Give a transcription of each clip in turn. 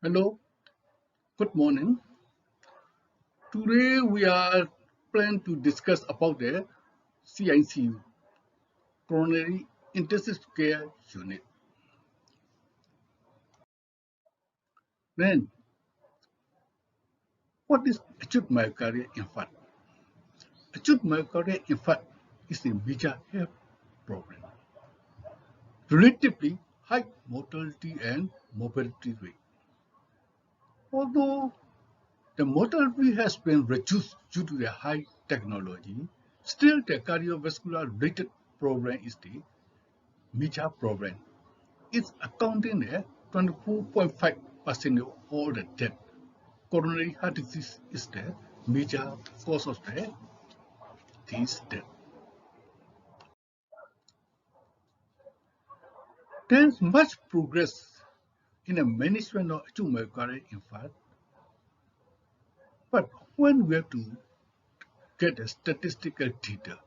Hello, good morning. Today we are planning to discuss about the CICU, Coronary Intensive Care Unit. Then, what is acute myocardial infarct? Acute myocardial infarct is a major health problem, relatively high mortality and morbidity rate. Although the mortality has been reduced due to the high technology, still the cardiovascular related problem is the major problem. It's accounting for 24.5% of all the death. Coronary heart disease is the major cause of these deaths. There's much progress in the management of acute myocardial infarct, but when we have to get a statistical data,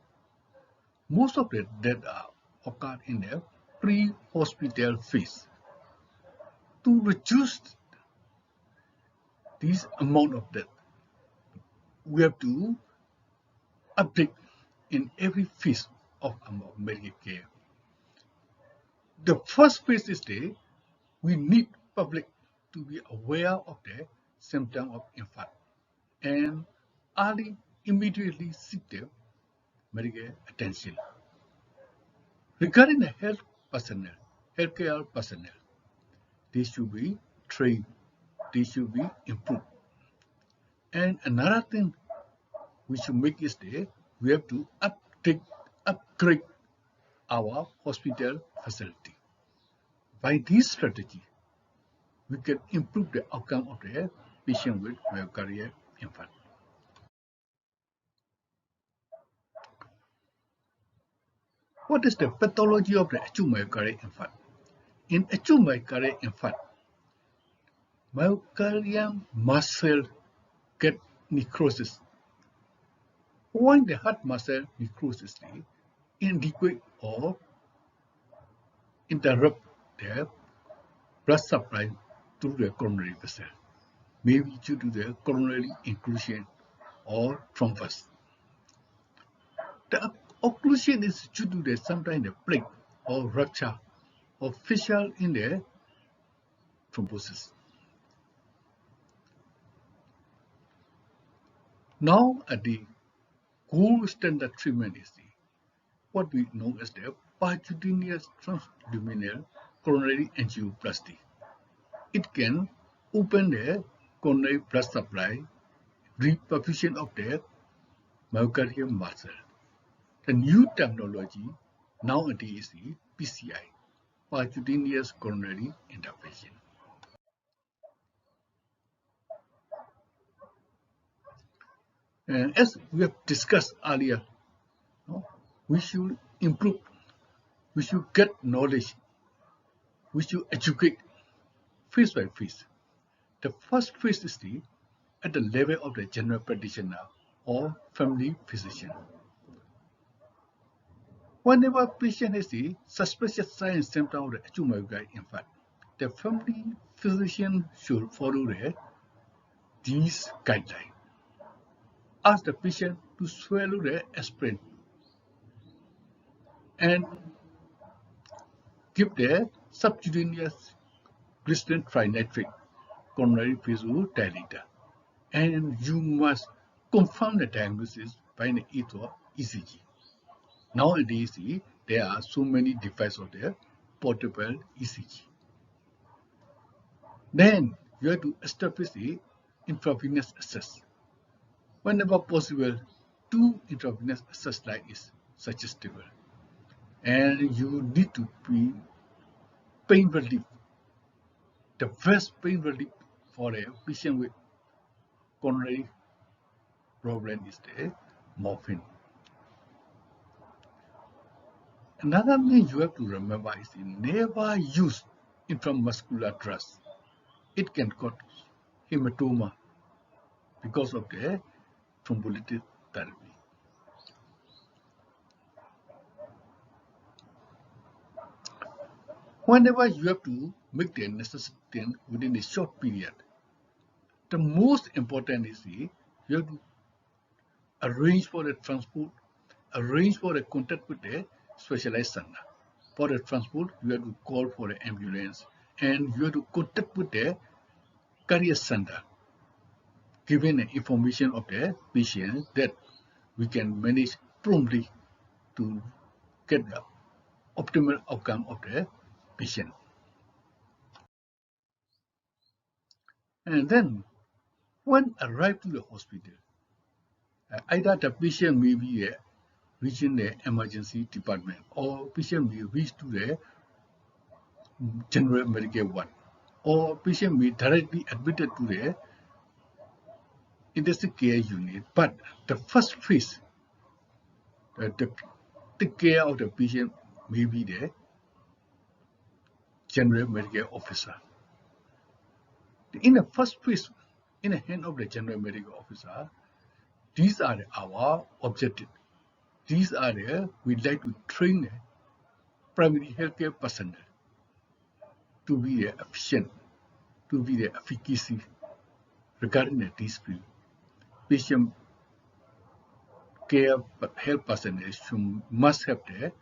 most of the deaths are occurred in the pre-hospital phase. To reduce this amount of death, we have to update in every phase of our medical care. The first phase is that we need public to be aware of the symptom of infarct and immediately seek the medical attention. Regarding the healthcare personnel, they should be trained, they should be improved. And another thing we should make is that we have to upgrade our hospital facility. By this strategy, we can improve the outcome of the patient with myocardial infarct. What is the pathology of the acute myocardial infarct? In acute myocardial infarct, myocardial muscle get necrosis. When the heart muscle necrosis inadequate or interrupt the blood supply through the coronary vessel, maybe due to the coronary occlusion or thrombus. The occlusion is due to the sometimes the plaque or rupture or fissure in the thrombosis. Now, the gold standard treatment is what we know as the percutaneous transluminal coronary angioplasty. It can open the coronary blood supply, reperfusion of the myocardial muscle. The new terminology nowadays is PCI, percutaneous coronary intervention. And as we have discussed earlier, we should improve, we should get knowledge, we should educate phase by phase. The first phase is at the level of the general practitioner or family physician. Whenever patient has a suspicious sign and symptom of the acute myocardial infarct, the family physician should follow these guidelines. Ask the patient to swallow the aspirin and give the subcutaneous glycerin trinitrate coronary vasodilator. And you must confirm the diagnosis by an ECG. Nowadays, there are so many devices of the portable ECG. Then you have to establish the intravenous access. Whenever possible, 2 intravenous access line is suggestible. And you need to be pain relief. The best pain relief for a patient with coronary problem is the morphine. Another thing you have to remember is never use intramuscular drugs. It can cause hematoma because of the thrombolytic therapy. Whenever you have to make the thing within a short period. The most important is you have to arrange for a transport, arrange for a contact with a specialized center. For a transport, you have to call for an ambulance and you have to contact with the career center, giving the information of the patient that we can manage promptly to get the optimal outcome of the patient. And then, when arrived to the hospital, either the patient may be reaching the emergency department or patient may reach to the general medical ward or patient may directly admitted to the intensive care unit. But the first phase, the care of the patient may be the general medical officer. In the first phase, in the hand of the general medical officer, these are our objectives. These are we'd like to train the primary healthcare personnel to be efficient, to be the efficacy regarding this field. Patient care health personnel must have the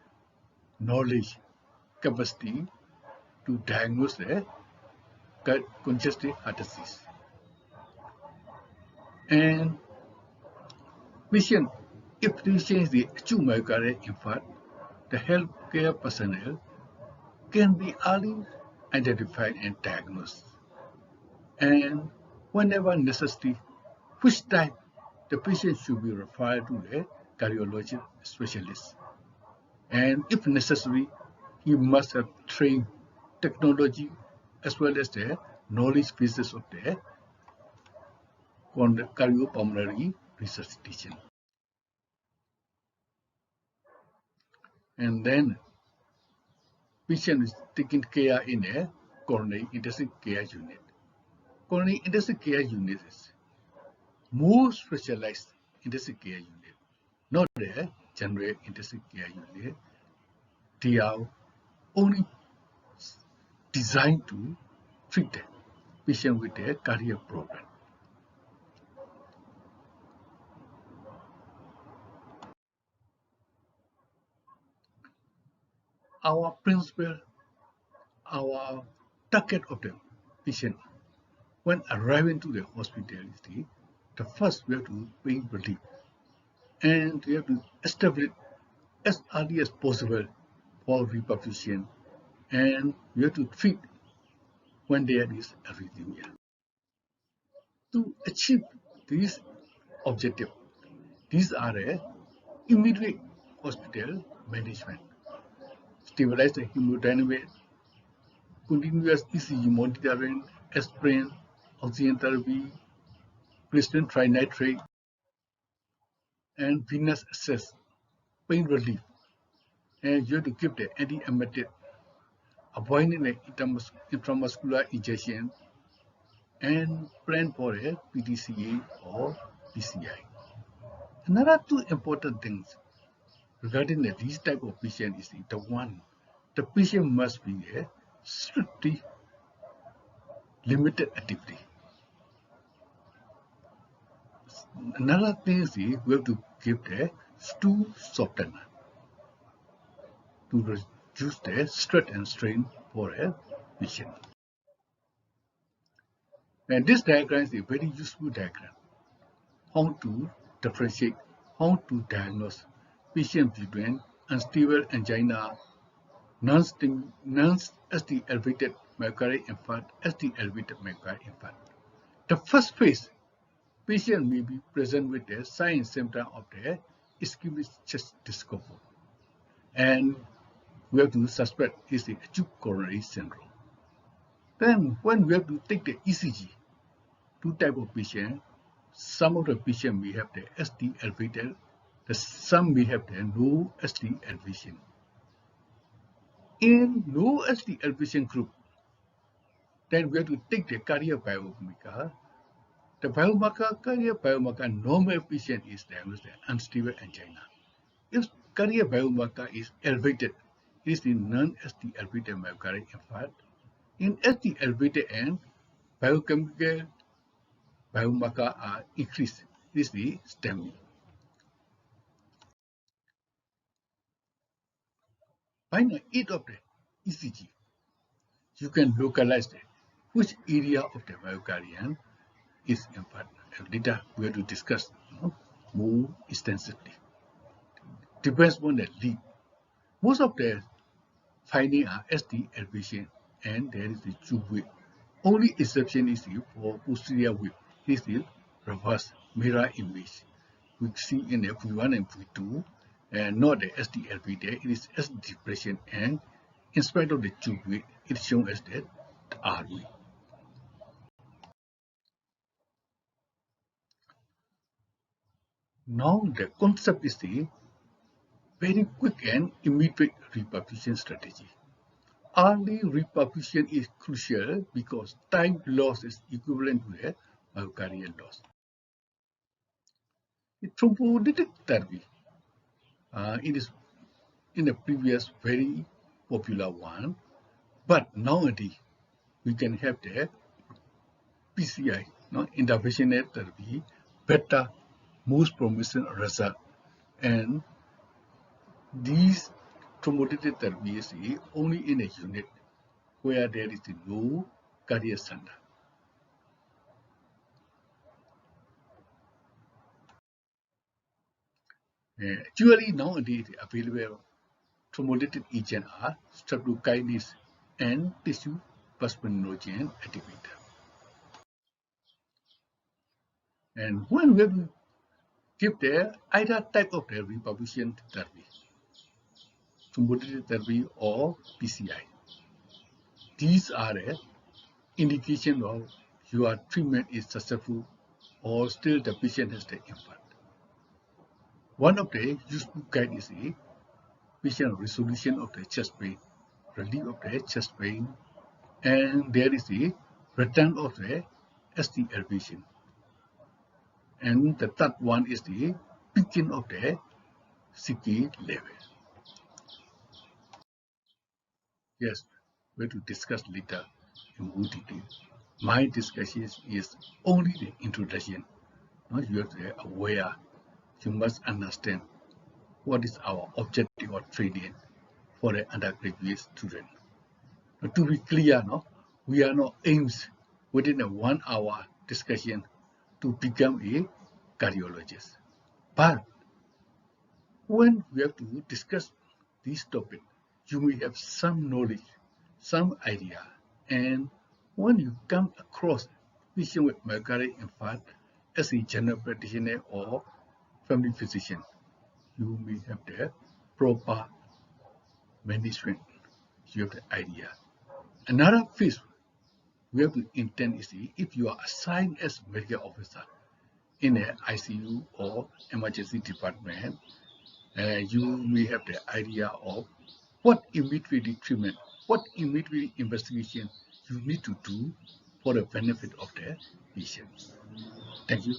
knowledge, capacity to diagnose the congestive heart disease. And patient, if patient is the acute myocardial infarct, the healthcare personnel can be early identified and diagnosed. And whenever necessary, which type the patient should be referred to the cardiology specialist. And if necessary, he must have trained technology as well as the knowledge basis of the cardiopulmonary resuscitation. And then patient is taken care in a coronary intensive care unit. Coronary intensive care unit is more specialized intensive care unit, not the general intensive care unit. They are only designed to treat the patient with a cardiac problem. Our principle, our target of the patient when arriving to the hospital is the first we have to pain relief and we have to establish as early as possible for reperfusion and we have to treat when there is arrhythmia. To achieve this objective, these are immediate hospital management, stabilize the hemodynamic, continuous ECG monitoring, aspirin, oxygen therapy, Christian trinitrate, and venous access, pain relief. And you have to give the anti-emetic, avoiding the intramuscular injection, and plan for a PTCA or PCI. Another two important things regarding these type of patient is the one, the patient must be a strictly limited activity. Another thing is we have to give the stool softener to reduce the stress and strain for a patient. And this diagram is a very useful diagram. How to differentiate, how to diagnose patients between unstable angina, non-ST elevated myocardial infarct, ST elevated myocardial infarct. The first phase, patient may be present with the sign and symptom of the ischemic chest discomfort. And we have to suspect is the acute coronary syndrome. Then when we have to take the ECG, two types of patients, some of the patients may have the ST elevated, some may have the no ST elevation. In no ST elevation group, then we have to take the cardiac biomarker. The cardiac biomarker, normal patient is diagnosed as unstable angina. If cardiac biomarker is elevated, it is the non-ST elevated myocardial infarct. In as the elevated end, biochemical biomarker are increased. This is the STEMI. By the aid of the ECG, you can localize the which area of the myocardium is infarct. Later we have to discuss more extensively. Depends on the lead. Most of the findings are ST elevation and there is the tube width. Only exception is for posterior width. This is reverse mirror image. We see in F1 and F2 and not the SDLV there, it is S depression and in spite of the tube width, it is shown as the R width. Now the concept is the very quick and immediate reperfusion strategy. Early reperfusion is crucial because time loss is equivalent to a myocardial loss. The thrombolytic therapy, it is in the previous very popular one, but nowadays we can have the PCI, interventional therapy, better, most promising result, and these thrombolytic therapy is only in a unit where there is no cardiac center. Actually, nowadays available thrombolytic agents are streptokinase and tissue plasminogen activator. And when we give the either type of the reperfusion therapy, thrombolytic therapy or PCI, these are a indication of your treatment is successful or still the patient has the infarct. One of the useful guide is the patient resolution of the chest pain, relief of the chest pain, and there is the return of the ST elevation. And the third one is the peaking of the CK level. Yes, we will discuss later in more detail. My discussion is only the introduction. You have to be aware, you must understand what is our objective of training for the undergraduate student. To be clear, we are not aims within a 1 hour discussion to become a cardiologist. But when we have to discuss this topic, you may have some knowledge, some idea, and when you come across patient with myocardial infarct as a general practitioner or family physician, you may have the proper management. You have the idea. Another phase we have to intend is if you are assigned as medical officer in an ICU or emergency department, you may have the idea of what immediate treatment, what immediate investigation you need to do for the benefit of the patient. Thank you.